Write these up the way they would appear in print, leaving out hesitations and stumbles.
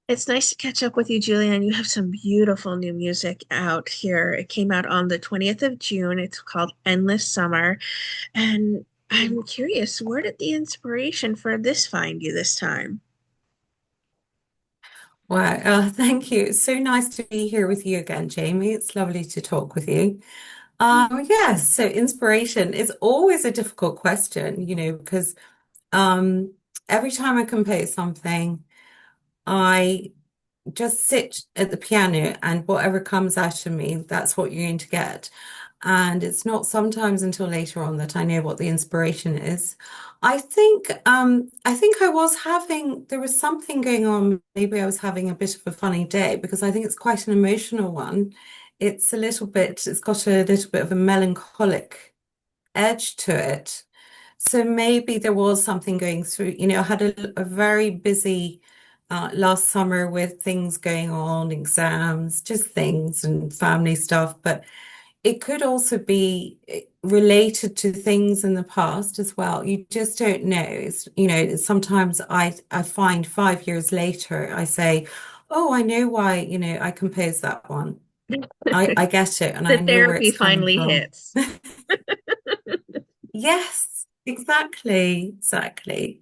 It's nice to catch up with you, Julia, and you have some beautiful new music out here. It came out on the 20th of June. It's called Endless Summer. And I'm curious, where did the inspiration for this find you this time? Wow, thank you. It's so nice to be here with you again, Jamie. It's lovely to talk with you. Yes, so inspiration is always a difficult question, because um, every time I compose something, I just sit at the piano and whatever comes out of me, that's what you're going to get. And it's not sometimes until later on that I know what the inspiration is. I think there was something going on. Maybe I was having a bit of a funny day because I think it's quite an emotional one. It's got a little bit of a melancholic edge to it. So maybe there was something going through. I had a very busy last summer with things going on, exams, just things and family stuff. But it could also be related to things in the past as well. You just don't know. Sometimes I find 5 years later, I say, "Oh, I know why, I composed that one. I get it, and The I know where therapy it's coming finally from." hits. Yes, exactly, exactly.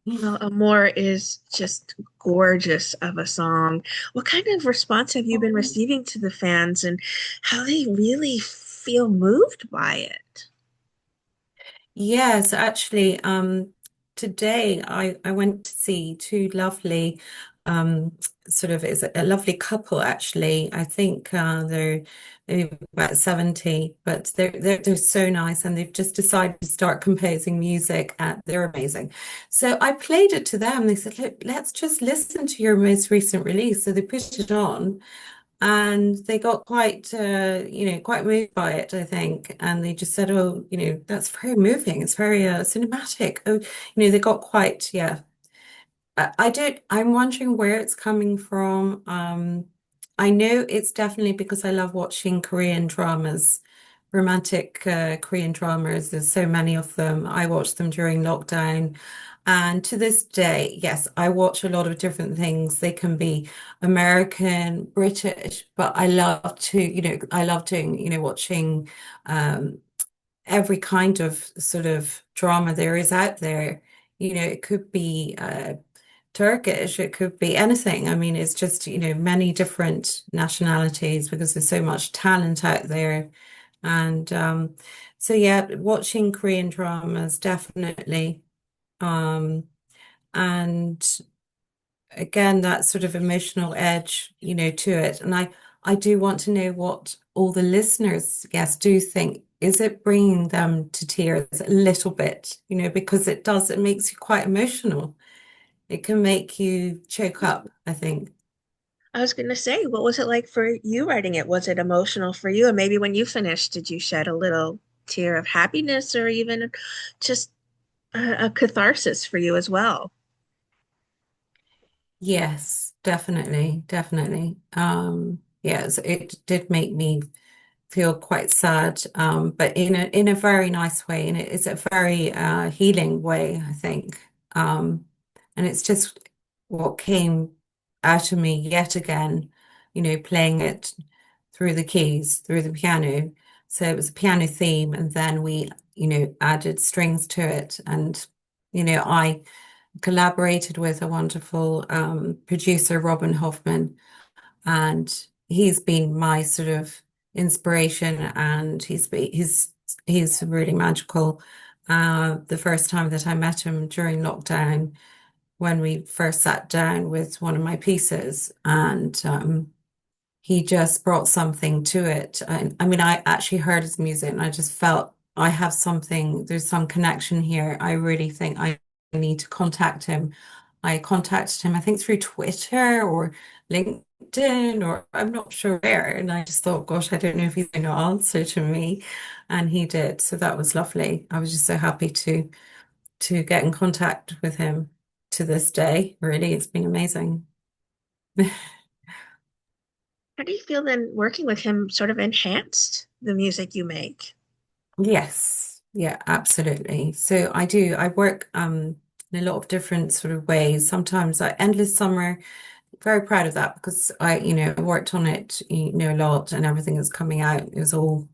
Well, Amour is just gorgeous of a song. What kind of response have you been receiving to the fans and how they really feel moved by it? Yes, actually, today I went to see two lovely, um, it's a lovely couple actually. I think they're maybe about 70, but they're so nice and they've just decided to start composing music and they're amazing. So I played it to them. They said, "Look, let's just listen to your most recent release." So they put it on. And they got quite moved by it, I think. And they just said, "Oh, that's very moving. It's very cinematic." Oh, they got quite, yeah. I'm wondering where it's coming from. I know it's definitely because I love watching Korean dramas, romantic Korean dramas. There's so many of them. I watched them during lockdown. And to this day, yes, I watch a lot of different things. They can be American, British, but I love doing, watching um, every kind of sort of drama there is out there. It could be Turkish, it could be anything. I mean, it's just, many different nationalities because there's so much talent out there. And so, yeah, watching Korean dramas definitely. Um, and again, that sort of emotional edge, to it. And I do want to know what all the listeners, yes, do think. Is it bringing them to tears a little bit? Because it makes you quite emotional. It can make you choke up, I think. I was going to say, what was it like for you writing it? Was it emotional for you? And maybe when you finished, did you shed a little tear of happiness or even just a catharsis for you as well? Yes, definitely, definitely. Yes, it did make me feel quite sad, but in a very nice way, and it's a very healing way, I think. Um, and it's just what came out of me yet again, playing it through the keys, through the piano. So it was a piano theme, and then we, added strings to it, and I collaborated with a wonderful producer, Robin Hoffman, and he's been my sort of inspiration, and he's really magical. The first time that I met him during lockdown, when we first sat down with one of my pieces, and he just brought something to it. I mean, I actually heard his music, and I just felt I have something. There's some connection here. I really think I need to contact him. I contacted him, I think through Twitter or LinkedIn, or I'm not sure where. And I just thought, gosh, I don't know if he's going to answer to me. And he did. So that was lovely. I was just so happy to get in contact with him to this day. Really, it's been amazing. How do you feel then working with him sort of enhanced the music you make? Yes. Yeah, absolutely. So I do. I work in a lot of different sort of ways. Sometimes like Endless Summer, very proud of that because I worked on it, a lot and everything that's coming out. It was all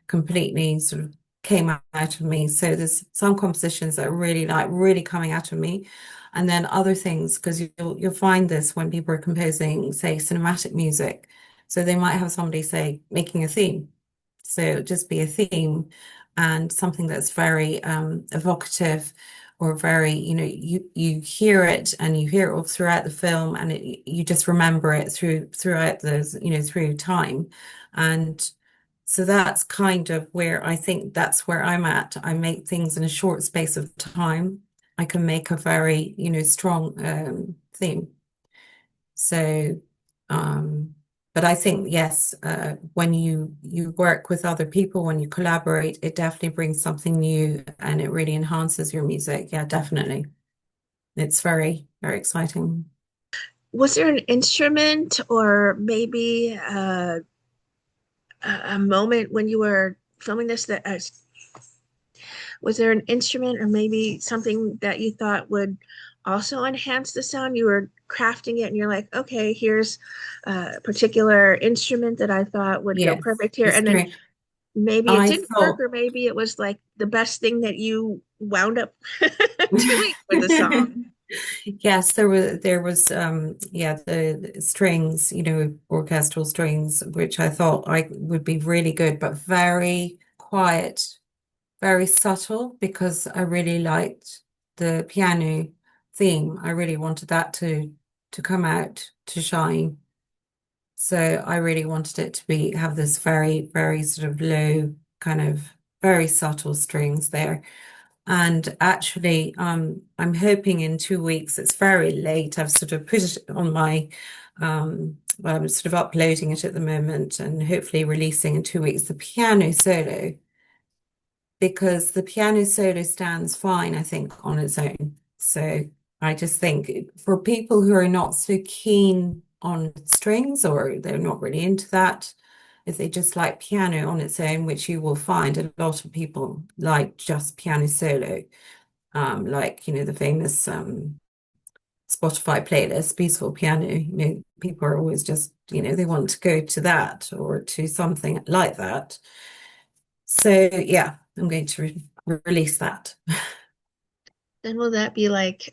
completely sort of came out of me. So there's some compositions that are really like really coming out of me. And then other things, because you'll find this when people are composing, say, cinematic music. So they might have somebody say making a theme. So it'll just be a theme and something that's very evocative or very, you hear it and you hear it all throughout the film and you just remember it throughout those, through time. And so that's kind of where I think that's where I'm at. I make things in a short space of time. I can make a very, strong theme. So, um, but I think yes, when you work with other people, when you collaborate, it definitely brings something new and it really enhances your music. Yeah, definitely. It's very, very exciting. Was there an instrument or maybe a moment when you were filming this that was there an instrument or maybe something that you thought would also enhance the sound? You were crafting it and you're like, okay, here's a particular instrument that I thought would go Yes, perfect here. the And then string. maybe it I didn't work, thought or maybe it was like the best thing that you wound up doing for the song. yes, there was yeah, the strings, orchestral strings, which I thought I would be really good, but very quiet, very subtle because I really liked the piano theme. I really wanted that to come out to shine. So I really wanted it to be have this very, very sort of low, kind of very subtle strings there. And actually, I'm hoping in 2 weeks, it's very late. I've sort of put it on well, I'm sort of uploading it at the moment and hopefully releasing in 2 weeks the piano solo because the piano solo stands fine, I think, on its own. So I just think for people who are not so keen on strings or they're not really into that, if they just like piano on its own, which you will find a lot of people like just piano solo, like, the famous Spotify playlist, Peaceful Piano, people are always just, they want to go to that or to something like that. So yeah, I'm going to release that. Then will that be like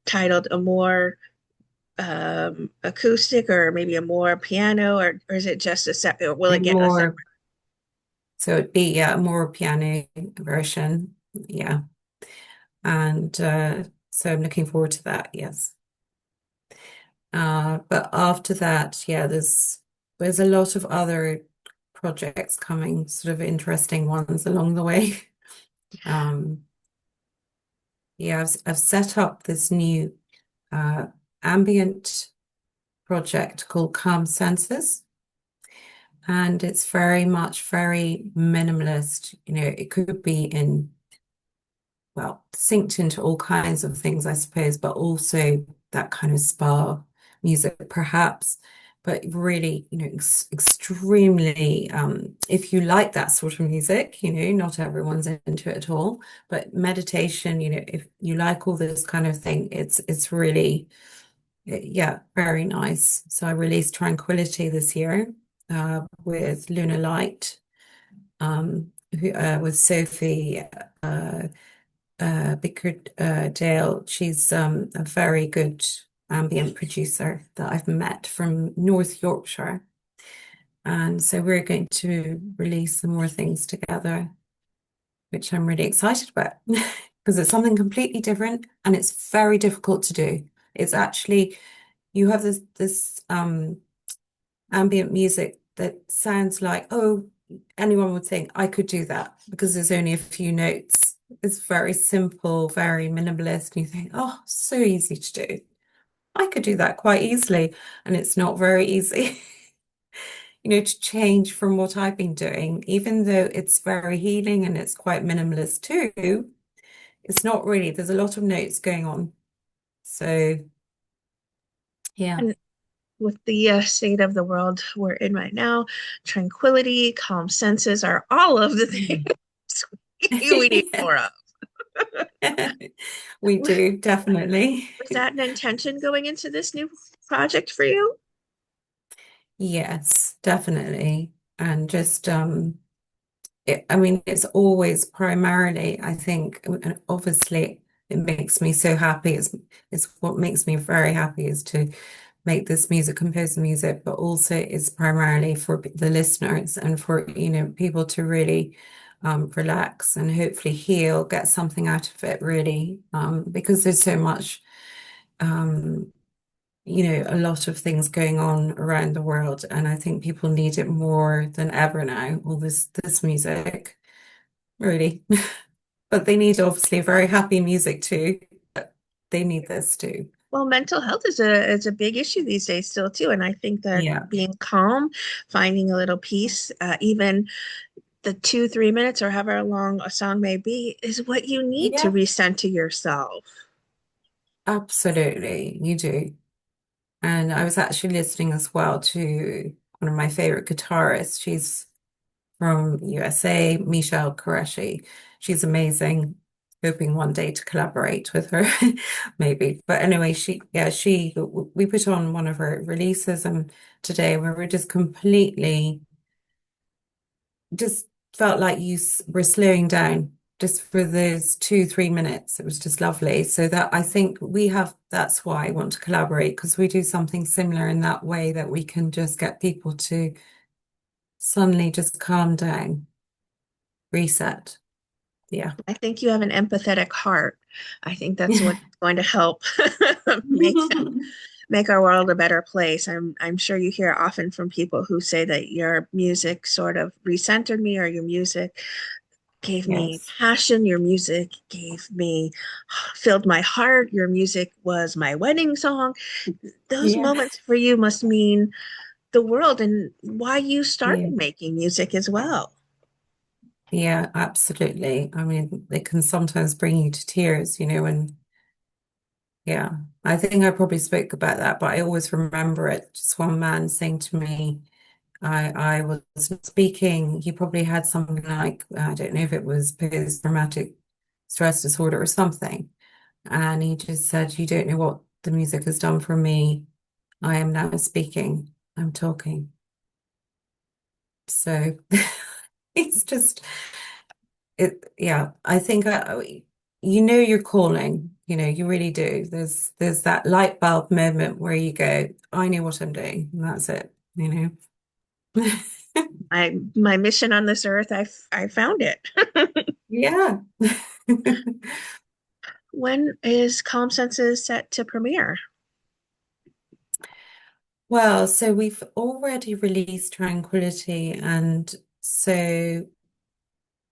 titled a more acoustic or maybe a more piano, or is it just a set, or will A it get a separate? more, so it'd be, yeah, a more piano version. Yeah. And so I'm looking forward to that, yes. But after that, yeah, there's a lot of other projects coming, sort of interesting ones along the way. Um, yeah, I've set up this new uh, ambient project called Calm Senses. And it's very much very minimalist. It could be well, synced into all kinds of things, I suppose, but also that kind of spa music, perhaps. But really, extremely, if you like that sort of music, not everyone's into it at all. But meditation, if you like all this kind of thing, it's really, yeah, very nice. So I released Tranquility this year with Luna Light, with Sophie Bickert Dale. She's a very good ambient producer that I've met from North Yorkshire. And so we're going to release some more things together, which I'm really excited about because it's something completely different and it's very difficult to do. It's actually, you have this ambient music that sounds like, oh, anyone would think I could do that because there's only a few notes. It's very simple, very minimalist, and you think, oh, so easy to do. I could do that quite easily, and it's not very easy, to change from what I've been doing, even though it's very healing and it's quite minimalist too. It's not really, there's a lot of notes going on. So, yeah. And with the state of the world we're in right now, tranquility, calm senses are all of the things we need more of. We do, definitely. Was that an intention going into this new project for you? Yes, definitely. And just I mean, it's always primarily, I think, and obviously it makes me so happy. It's what makes me very happy is to make this music, compose the music, but also it's primarily for the listeners and for, people to really relax and hopefully heal, get something out of it, really. Because there's so much um a lot of things going on around the world, and I think people need it more than ever now, all this music, really. But they need obviously very happy music too. But they need this too. Well, mental health is a big issue these days still too, and I think that Yeah. being calm, finding a little peace, even the 2, 3 minutes or however long a song may be, is what you need to Yeah, recenter yourself. absolutely. You do. And I was actually listening as well to one of my favorite guitarists. She's from USA, Michelle Qureshi. She's amazing. Hoping one day to collaborate with her, maybe. But anyway, we put on one of her releases and today where we're just completely, just felt like were slowing down just for those 2, 3 minutes. It was just lovely. So that I think that's why I want to collaborate because we do something similar in that way that we can just get people to suddenly just calm down, reset. Yeah. I think you have an empathetic heart. I think that's what's going to help make make our world a better place. I'm sure you hear often from people who say that your music sort of recentered me, or your music gave me Yes. passion, your music gave me filled my heart, your music was my wedding song. Those Yeah. moments for you must mean the world, and why you started Yeah. making music as well. Yeah, absolutely. I mean, they can sometimes bring you to tears, and yeah, I think I probably spoke about that, but I always remember it. Just one man saying to me, I was speaking, he probably had something like, I don't know if it was post-traumatic stress disorder or something. And he just said, you don't know what the music has done for me. I am now speaking, I'm talking. So it's just, yeah, I think you're calling, you really do. There's that light bulb moment where you go, I know what I'm doing, and that's it. My mission on this earth, I found it. Yeah. When is Calm Senses set to premiere? Well, so we've already released Tranquility, and so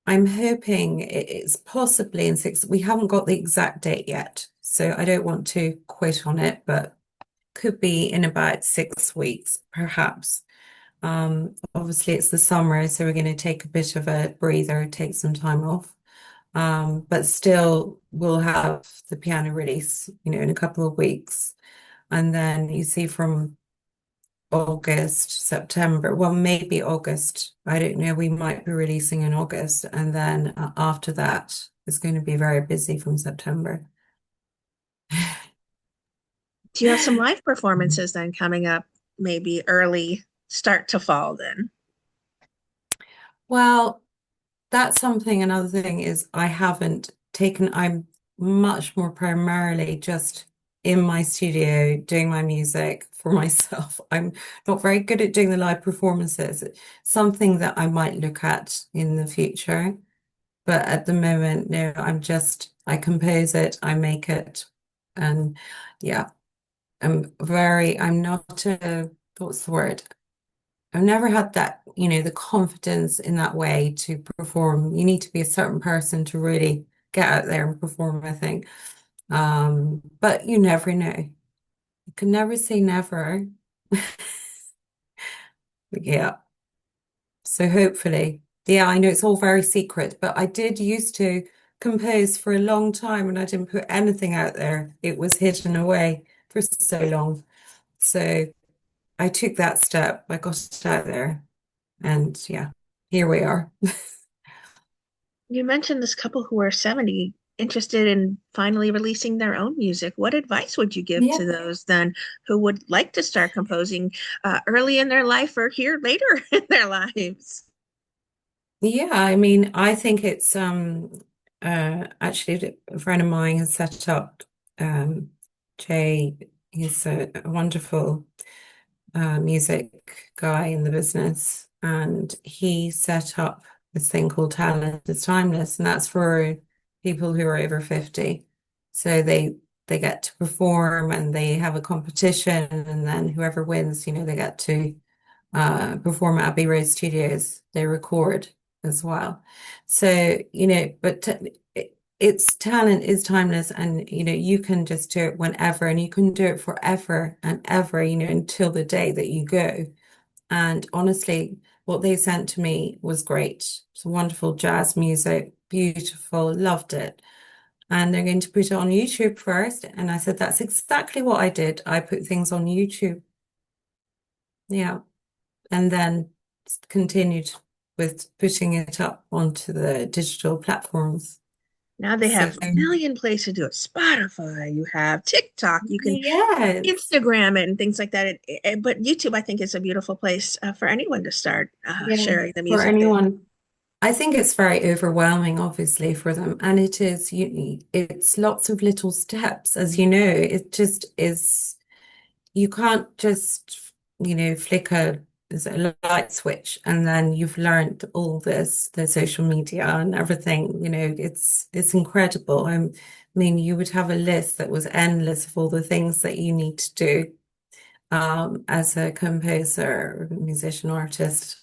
I'm hoping it's possibly in six. We haven't got the exact date yet, so I don't want to quote on it, but could be in about 6 weeks, perhaps. Obviously it's the summer, so we're going to take a bit of a breather, take some time off. But still we'll have the piano release, in a couple of weeks. And then you see from August, September, well, maybe August. I don't know. We might be releasing in August. And then after that, it's going to be very busy from September. Do you have some live performances then coming up, maybe early start to fall then? Well, that's something. Another thing is I'm much more primarily just in my studio doing my music for myself. I'm not very good at doing the live performances. Something that I might look at in the future. But at the moment, no, I compose it, I make it. And yeah, I'm not what's the word? I've never had that, the confidence in that way to perform. You need to be a certain person to really get out there and perform, I think. But you never know. You can never say never. But yeah. So hopefully, yeah, I know it's all very secret, but I did used to compose for a long time and I didn't put anything out there. It was hidden away for so long. So I took that step. I got it out there. And yeah, here we are. You mentioned this couple who are 70. interested in finally releasing their own music, what advice would you give Yeah. to those then who would like to start composing early in their life or here later in their lives? Yeah, I mean, I think it's actually a friend of mine has set up Jay, he's a wonderful music guy in the business, and he set up this thing called Talent is Timeless, and that's for people who are over 50. So they get to perform and they have a competition, and then whoever wins, they get to perform at Abbey Road Studios. They record as well. So, but it's talent is timeless, and you can just do it whenever, and you can do it forever and ever, until the day that you go. And honestly, what they sent to me was great. It's wonderful jazz music, beautiful, loved it. And they're going to put it on YouTube first. And I said, that's exactly what I did. I put things on YouTube. Yeah. And then continued with putting it up onto the digital platforms. Now they So, have a million places to do it. Spotify, you have TikTok, you can yes, Instagram it and things like that. But YouTube, I think, is a beautiful place for anyone to start yeah, sharing the for music they love. anyone. I think it's very overwhelming, obviously, for them. And it is, it's lots of little steps, as you know. It just is, you can't just, flick a light switch and then you've learned all this, the social media and everything. It's incredible. I mean, you would have a list that was endless of all the things that you need to do as a composer, musician, artist.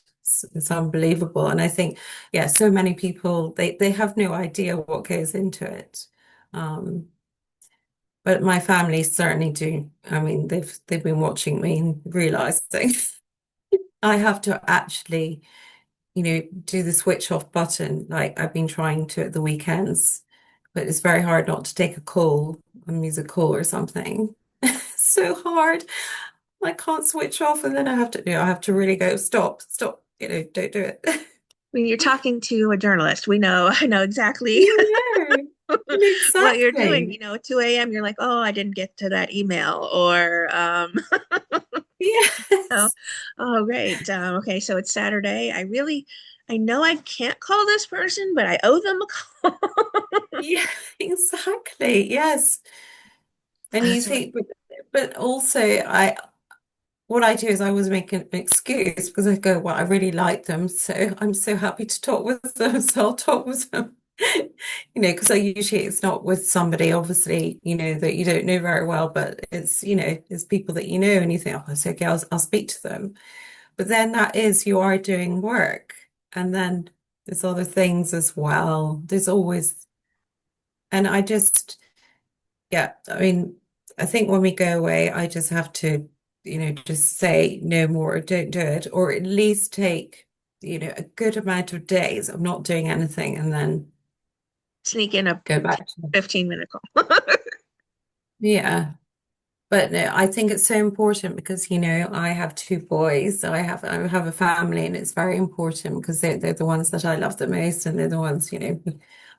It's unbelievable. And I think, yeah, so many people they have no idea what goes into it. Um, but my family certainly do. I mean, they've been watching me and realizing I have to actually, do the switch off button. Like I've been trying to at the weekends, but it's very hard not to take a music call or something. So hard. I can't switch off, and then I have to really go, stop, stop, don't do it. I mean, you're talking to a journalist. We know, I know exactly You what you're doing. exactly. 2 a.m., you're like, oh, I didn't get to that email, or oh, Yes. oh, great. Okay, so it's Saturday. I know I can't call this person, but I owe them a call. Yeah, exactly. Yes. And you So think, but also what I do is I always make an excuse because I go, well, I really like them, so I'm so happy to talk with them, so I'll talk with them. Because I usually it's not with somebody, obviously, that you don't know very well, but it's people that you know, and you think, oh, it's okay, I'll speak to them. But then that is you are doing work, and then there's other things as well. There's always, and I just yeah, I mean, I think when we go away, I just have to, just say no more, don't do it, or at least take, a good amount of days of not doing anything and then sneak in a go back to, 15-minute call. yeah. But no, I think it's so important because, I have two boys, so I have a family, and it's very important because they're the ones that I love the most, and they're the ones,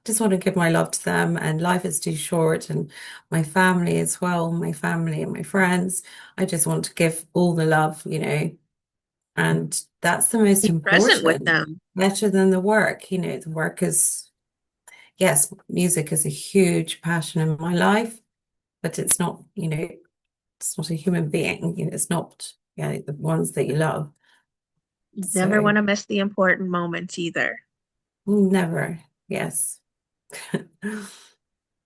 just want to give my love to them. And life is too short, and my family as well, my family and my friends. I just want to give all the love, and that's the most Be present with important, them. better than the work. The work is, yes, music is a huge passion in my life, but it's not a human being, it's not, yeah, the ones that you love. Never So want to miss the important moments either. never, yes.